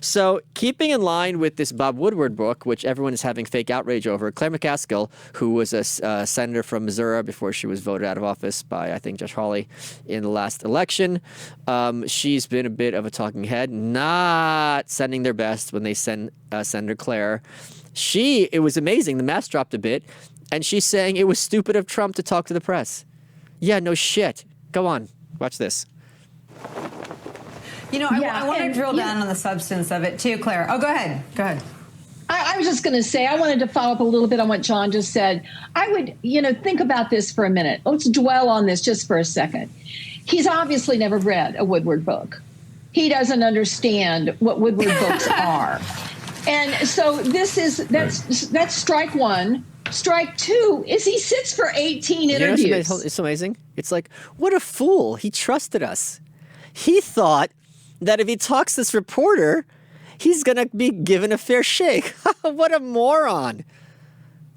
So keeping in line with this Bob Woodward book, which everyone is having fake outrage over, Claire McCaskill, who was a senator from Missouri before she was voted out of office by, I think, Judge Hawley in the last election, she's been a bit of a talking head, not sending their best when they send Senator Claire. It was amazing. The mask dropped a bit, and she's saying it was stupid of Trump to talk to the press. Yeah, no shit. Go on. Watch this. You know, I want to drill down on the substance of it too, Claire. Oh, go ahead. Go ahead. I was just going to say, I wanted to follow up a little bit on what John just said. I would, think about this for a minute. Let's dwell on this just for a second. He's obviously never read a Woodward book. He doesn't understand what Woodward books are. And so that's strike one. Strike two is he sits for 18 interviews. You know, it's amazing. It's like, what a fool. He trusted us. He thought that if he talks to this reporter, he's going to be given a fair shake. What a moron.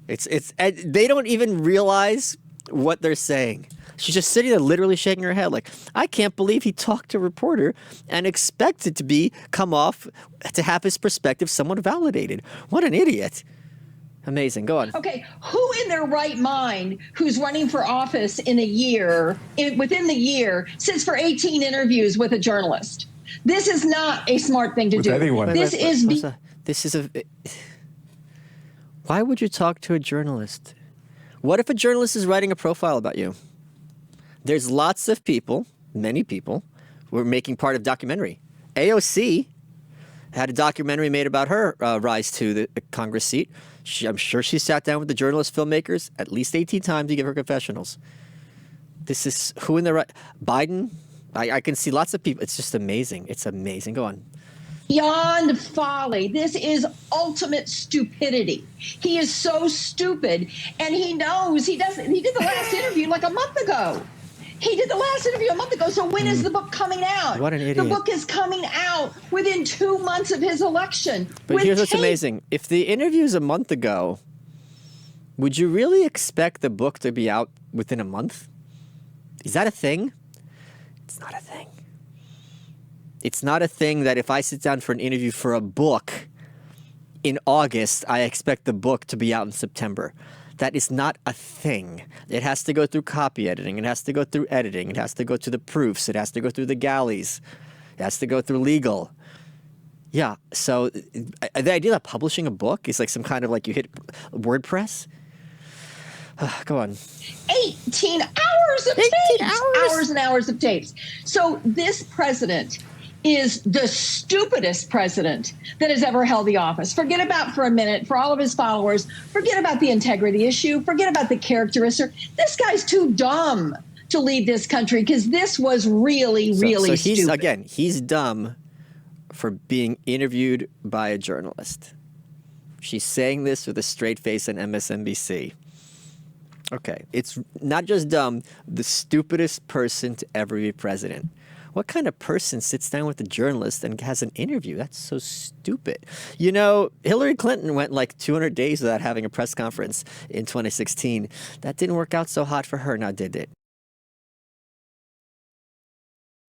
They don't even realize what they're saying. She's just sitting there literally shaking her head like, I can't believe he talked to a reporter and expected to come off to have his perspective somewhat validated. What an idiot. Amazing. Go on. Okay. Who in their right mind who's running for office within the year, sits for 18 interviews with a journalist? This is not a smart thing to do. Anyone. Why would you talk to a journalist? What if a journalist is writing a profile about you? There's lots of people, many people, who are making part of a documentary. AOC had a documentary made about her rise to the Congress seat. I'm sure she sat down with the journalist filmmakers at least 18 times to give her confessionals. This is who in the right... Biden... I can see lots of people. It's just amazing. It's amazing. Go on. Beyond folly. This is ultimate stupidity. He is so stupid, and he knows he doesn't. He did the last interview like a month ago. So when is the book coming out? What an idiot. The book is coming out within 2 months of his election. But here's what's amazing. If the interview's a month ago, would you really expect the book to be out within a month? Is that a thing? It's not a thing. It's not a thing that if I sit down for an interview for a book in August, I expect the book to be out in September. That is not a thing. It has to go through copy editing. It has to go through editing. It has to go to the proofs. It has to go through the galleys. It has to go through legal. Yeah, so the idea of publishing a book is like some kind of like you hit WordPress. Go on. 18 hours of tapes. Hours and hours of tapes. So this president is the stupidest president that has ever held the office. Forget about, for a minute, for all of his followers, forget about the integrity issue, forget about the characteristic. This guy's too dumb to lead this country because this was really stupid. He's dumb for being interviewed by a journalist. She's saying this with a straight face on MSNBC. Okay, it's not just dumb, the stupidest person to ever be president. What kind of person sits down with a journalist and has an interview? That's so stupid. You know, Hillary Clinton went like 200 days without having a press conference in 2016. That didn't work out so hot for her, now did it?